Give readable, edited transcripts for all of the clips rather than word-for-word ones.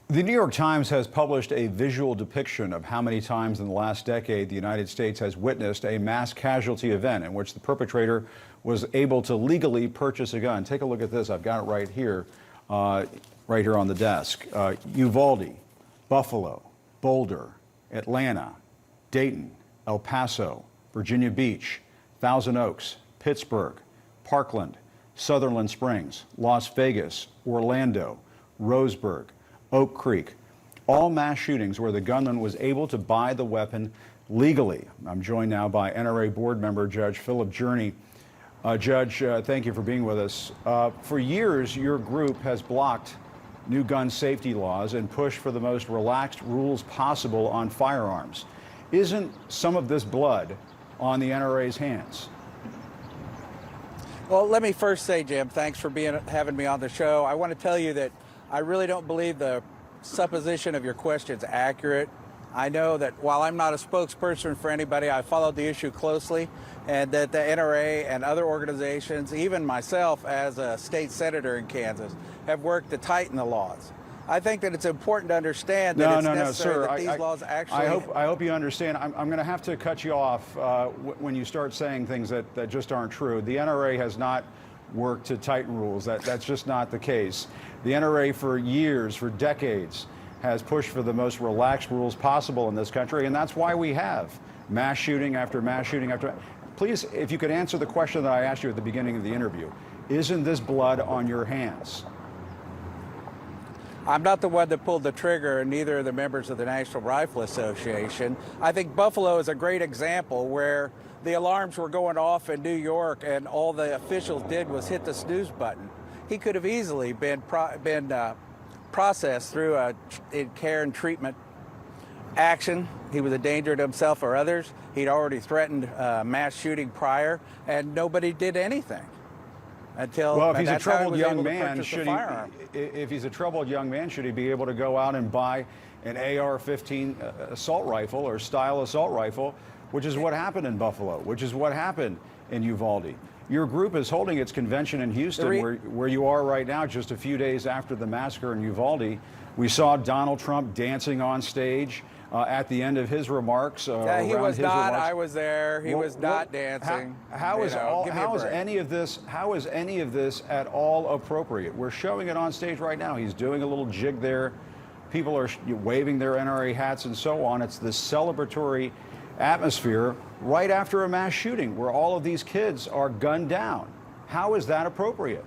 The New York Times has published a visual depiction of how many times in the last decade the United States has witnessed a mass casualty event in which the perpetrator was able to legally purchase a gun. Take a look at this. I've got it right here on the desk. Uvalde, Buffalo, Boulder, Atlanta, Dayton, El Paso, Virginia Beach, Thousand Oaks, Pittsburgh, Parkland, Sutherland Springs, Las Vegas, Orlando, Roseburg, Oak Creek, all mass shootings where the gunman was able to buy the weapon legally. I'm joined now by NRA board member Judge Phillip. Judge, thank you for being with us. For years, your group has blocked new gun safety laws and pushed for the most relaxed rules possible on firearms. Isn't some of this blood on the NRA's hands? Well, let me first say, Jim, thanks for having me on the show. I want to tell you that I really don't believe the supposition of your question is accurate. I know that while I'm not a spokesperson for anybody, I followed the issue closely, and that the NRA and other organizations, even myself as a state senator in Kansas, have worked to tighten the laws. I think that it's important to understand that it's necessary that these laws actually... I hope you understand. I'm going to have to cut you off when you start saying things that just aren't true. The NRA has not worked to tighten rules. That's just not the case. The NRA for years, for decades, has pushed for the most relaxed rules possible in this country, and that's why we have mass shooting after mass shooting after... Please, if you could answer the question that I asked you at the beginning of the interview. Isn't this blood on your hands? I'm not the one that pulled the trigger, and neither are the members of the National Rifle Association. I think Buffalo is a great example where the alarms were going off in New York, and all the officials did was hit the snooze button. He could have easily been processed through a care and treatment action. He was a danger to himself or others. He'd already threatened mass shooting prior, and nobody did anything. Well, if he's a troubled young man, if he's a troubled young man, should he be able to go out and buy an AR-15 assault rifle or style assault rifle, which is what happened in Buffalo, which is what happened in Uvalde. Your group is holding its convention in Houston, where you are right now, just a few days after the massacre in Uvalde. We saw Donald Trump dancing on stage at the end of his remarks. He was not. I was there. He was not dancing. How is any of this at all appropriate? We're showing it on stage right now. He's doing a little jig there. People are waving their NRA hats and so on. It's this celebratory atmosphere right after a mass shooting where all of these kids are gunned down. How is that appropriate?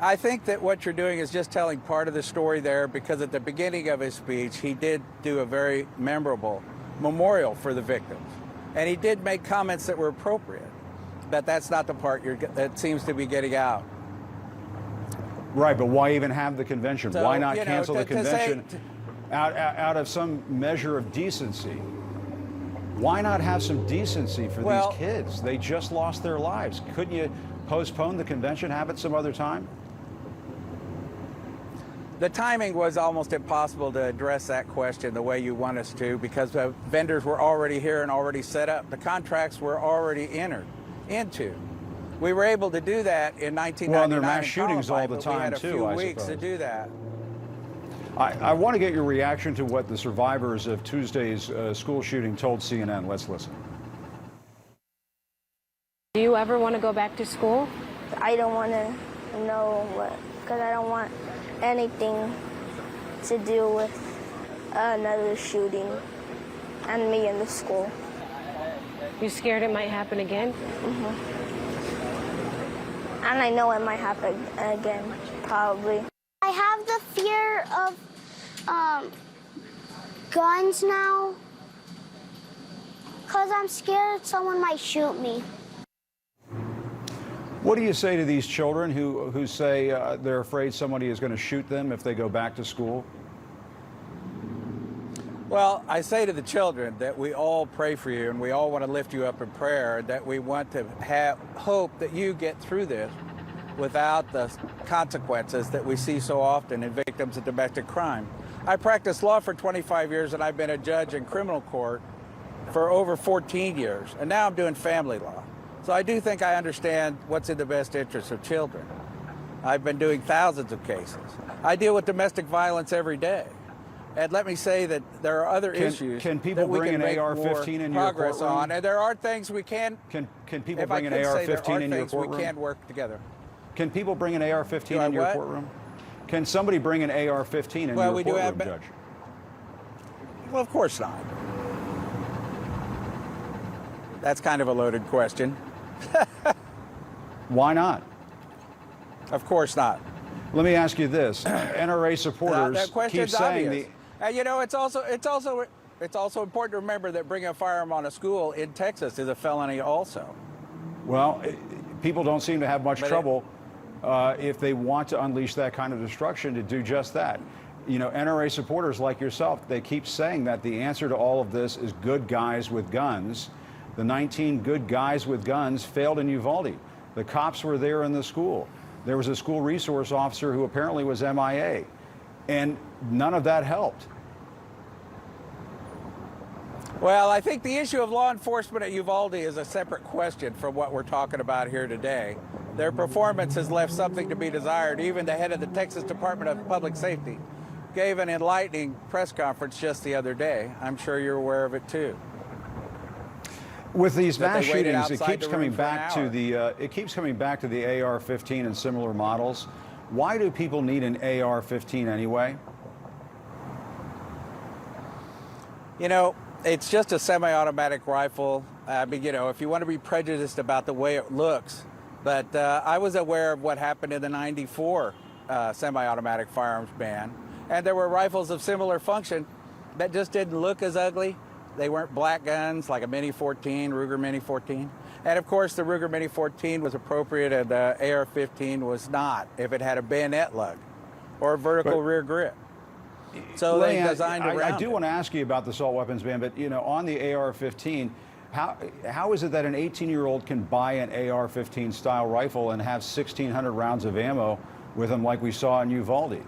I think that what you're doing is just telling part of the story there, because at the beginning of his speech, he did do a very memorable memorial for the victims. And he did make comments that were appropriate, but that's not the part that seems to be getting out. Right, but why even have the convention? So, why not cancel the convention out of some measure of decency? Why not have some decency for these kids? They just lost their lives. Couldn't you postpone the convention, have it some other time? The timing was almost impossible to address that question the way you want us to, because the vendors were already here and already set up. The contracts were already entered into. We were able to do that in 1999. Well, and there are mass shootings all the time, too, we had a few weeks to do that. I want to get your reaction to what the survivors of Tuesday's school shooting told CNN. Let's listen. Do you ever want to go back to school? I don't want to know what, because I don't want anything to do with another shooting and me in the school. You scared it might happen again? Mm-hmm. And I know it might happen again, probably. I have the fear of guns now, because I'm scared someone might shoot me. What do you say to these children who say they're afraid somebody is going to shoot them if they go back to school? Well, I say to the children that we all pray for you, and we all want to lift you up in prayer, that we want to have hope that you get through this without the consequences that we see so often in victims of domestic crime. I practiced law for 25 years, and I've been a judge in criminal court for over 14 years, and now I'm doing family law. So I do think I understand what's in the best interest of children. I've been doing thousands of cases. I deal with domestic violence every day. And let me say that there are other issues can people that we bring can an make AR-15 more in your progress courtroom? on, and there are things we can. Can people if I bring an could say there AR-15 are in your things courtroom? we can work together. Can people bring an AR-15 Do I in your what? courtroom? Can somebody bring an AR-15 in Well, your we do courtroom, have- Judge? Well, of course not. That's kind of a loaded question. Why not? Of course not. Let me ask you this: NRA supporters That keep question's saying obvious. And you know, it's also important to remember that bringing a firearm on a school in Texas is a felony also. Well, people don't seem to have much But trouble if they want to unleash that kind of destruction to do just that. You know, NRA supporters like yourself, they keep saying that the answer to all of this is good guys with guns. The 19 good guys with guns failed in Uvalde. The cops were there in the school. There was a school resource officer who apparently was MIA, and none of that helped. Well, I think the issue of law enforcement at Uvalde is a separate question from what we're talking about here today. Their performance has left something to be desired. Even the head of the Texas Department of Public Safety gave an enlightening press conference just the other day. I'm sure you're aware of it too. With these That mass they waited shootings, it outside keeps the coming room for an back to hour. the AR-15 and similar models. Why do people need an AR-15 anyway? You know, it's just a semi-automatic rifle. I mean, you know, if you want to be prejudiced about the way it looks, but I was aware of what happened in the '94 semi-automatic firearms ban, and there were rifles of similar function that just didn't look as ugly. They weren't black guns like a Mini 14, Ruger Mini 14. And of course, the Ruger Mini 14 was appropriate and the AR-15 was not if it had a bayonet lug or a vertical rear grip. So they designed around I do it. want to ask you about the assault weapons ban, but you know, on the AR-15, how is it that an 18-year-old can buy an AR-15 style rifle and have 1,600 rounds of ammo with them like we saw in Uvalde?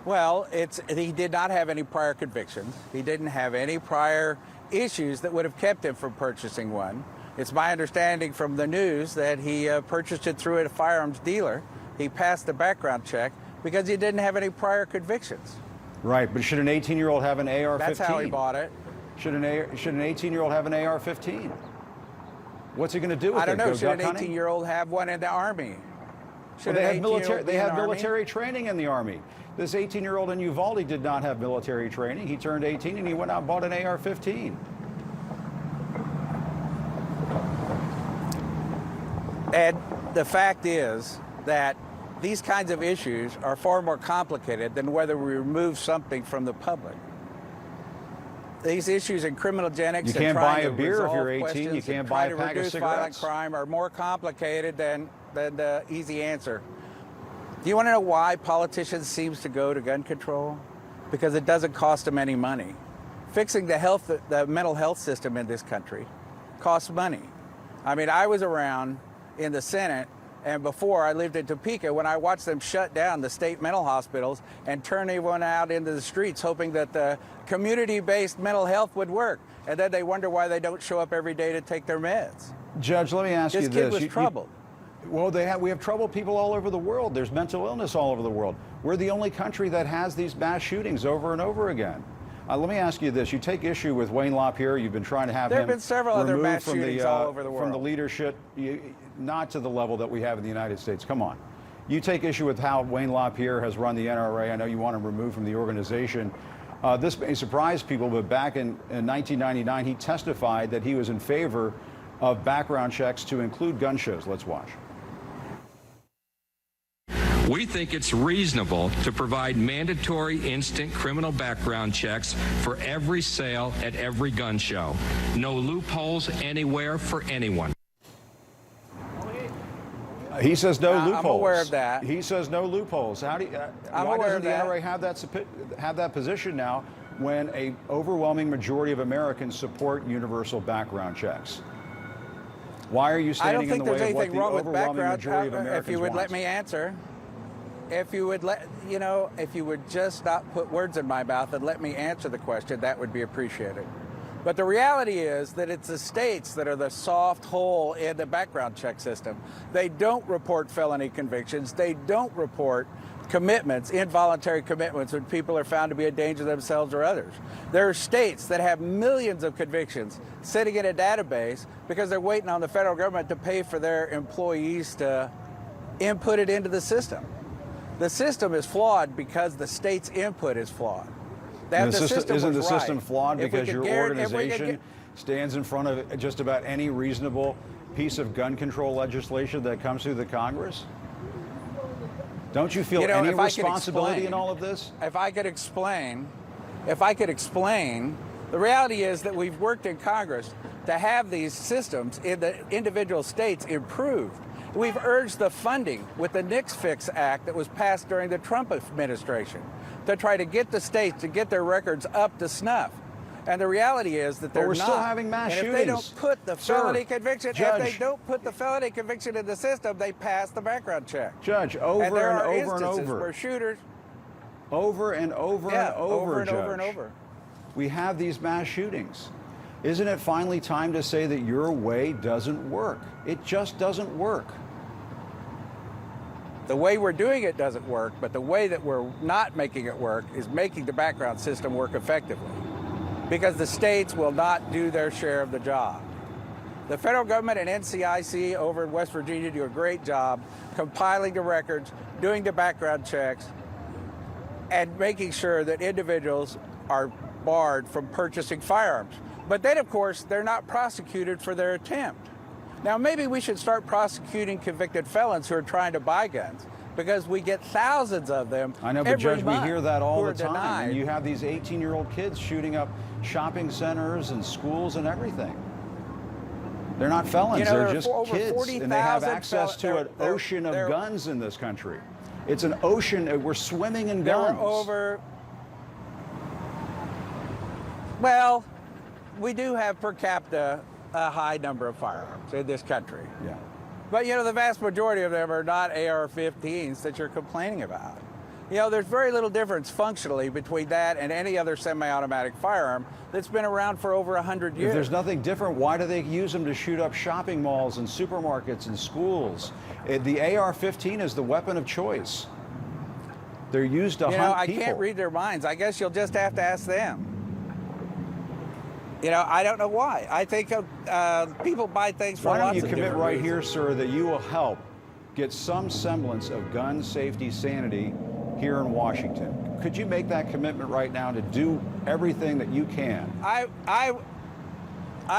Well, he did not have any prior convictions. He didn't have any prior issues that would have kept him from purchasing one. It's my understanding from the news that he purchased it through a firearms dealer. He passed the background check because he didn't have any prior convictions. Right, but should an 18-year-old have an AR-15? That's how he bought it. Should an 18-year-old have an AR-15? What's he going to do with it? I don't know. Go Should an duck hunting? 18-year-old have one in the Army? Well, Should they an have 18-year-old military. be They in have the Army? military training in the Army. This 18-year-old in Uvalde did not have military training. He turned 18 and he went out and bought an AR-15. And the fact is that these kinds of issues are far more complicated than whether we remove something from the public. These issues in criminogenics You and can't trying buy a to beer if resolve you're 18. You questions can't and buy try a to pack of reduce violent cigarettes. crime are more complicated than the easy answer. Do you want to know why politicians seem to go to gun control? Because it doesn't cost them any money. Fixing the mental health system in this country costs money. I mean, I was around in the Senate, and before I lived in Topeka, when I watched them shut down the state mental hospitals and turn everyone out into the streets, hoping that the community-based mental health would work. And then they wonder why they don't show up every day to take their meds. Judge, let me ask you This this. kid was troubled. Well, we have troubled people all over the world. There's mental illness all over the world. We're the only country that has these mass shootings over and over again. Let me ask you this. You take issue with Wayne LaPierre. You've been trying to have There him have been several other removed mass from shootings all over the from the world. leadership, not to the level that we have in the United States. Come on. You take issue with how Wayne LaPierre has run the NRA. I know you want him removed from the organization. This may surprise people, but back in 1999, he testified that he was in favor of background checks to include gun shows. Let's watch. We think it's reasonable to provide mandatory instant criminal background checks for every sale at every gun show. No loopholes anywhere for anyone. He says no I'm loopholes. aware of that. He says no loopholes. How do you, I'm why aware doesn't of the that. NRA have that position now when a overwhelming majority of Americans support universal background checks? Why are you I don't standing in think the there's way of what anything the wrong with overwhelming background. majority of Americans If you would want? let me answer, if you would just not put words in my mouth and let me answer the question, that would be appreciated. But the reality is that it's the states that are the soft hole in the background check system. They don't report felony convictions. They don't report commitments, involuntary commitments, when people are found to be a danger to themselves or others. There are states that have millions of convictions sitting in a database because they're waiting on the federal government to pay for their employees to input it into the system. The system is flawed because the state's input is flawed. Isn't the was system right, flawed if we because could your organization if stands in front of just about any reasonable piece of gun control legislation that comes through the Congress? Don't you feel any responsibility in all of this? If I could explain, the reality is that we've worked in Congress to have these systems in the individual states improved. We've urged the funding with the Nix Fix Act that was passed during the Trump administration to try to get the states to get their records up to snuff. And the reality is that they're we're not. still having mass and shootings. If they don't put the felony conviction, Judge, if they don't put the felony conviction in the system, they pass the background check. Judge, over and over and over. Where shooters. Over and over and over, Judge. Over and over. We have these mass shootings. Isn't it finally time to say that your way doesn't work? It just doesn't work. The way we're doing it doesn't work, but the way that we're not making it work is making the background system work effectively, because the states will not do their share of the job. The federal government and NCIC over in West Virginia do a great job compiling the records, doing the background checks, and making sure that individuals are barred from purchasing firearms. But then, of course, they're not prosecuted for their attempt. Now, maybe we should start prosecuting convicted felons who are trying to buy guns, because we get thousands of them. I know, but Judge, we hear that all the time. Denied. And you have these 18-year-old kids shooting up shopping centers and schools and everything. They're not felons, they're just kids, and they have access to an ocean of guns in this country. It's an ocean, we're swimming in guns. Well, we do have per capita a high number of firearms in this country. Yeah. But, the vast majority of them are not AR-15s that you're complaining about. There's very little difference functionally between that and any other semi-automatic firearm that's been around for over 100 years. If there's nothing different, why do they use them to shoot up shopping malls and supermarkets and schools? The AR-15 is the weapon of choice. They're used to hunt people. I can't read their minds. I guess you'll just have to ask them. I don't know why. I think people buy things for lots of different reasons. Why don't you commit right here, sir, that you will help get some semblance of gun safety sanity here in Washington? Could you make that commitment right now to do everything that you can? I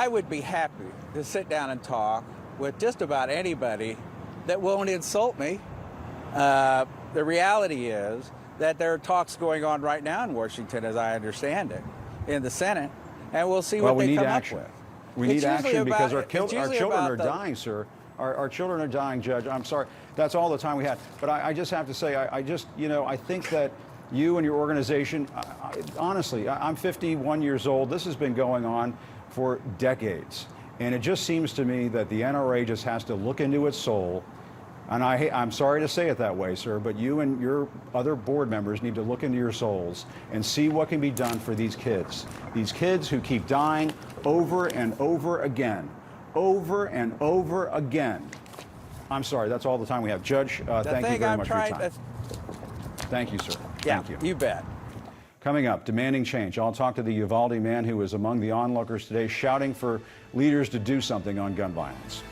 would be happy to sit down and talk with just about anybody that won't insult me. The reality is that there are talks going on right now in Washington, as I understand it, in the Senate. And we'll see what they come up with. We need action because our children are dying, sir. Our children are dying, Judge. I'm sorry. That's all the time we had. But I just have to say, I think that you and your organization, honestly, I'm 51 years old. This has been going on for decades. And it just seems to me that the NRA just has to look into its soul. And I'm sorry to say it that way, sir, but you and your other board members need to look into your souls and see what can be done for these kids who keep dying over and over again, I'm sorry, that's all the time we have. Judge, thank you very much for your time. Thank you, sir. Yeah, thank you. You bet. Coming up, demanding change. I'll talk to the Uvalde man who was among the onlookers today shouting for leaders to do something on gun violence.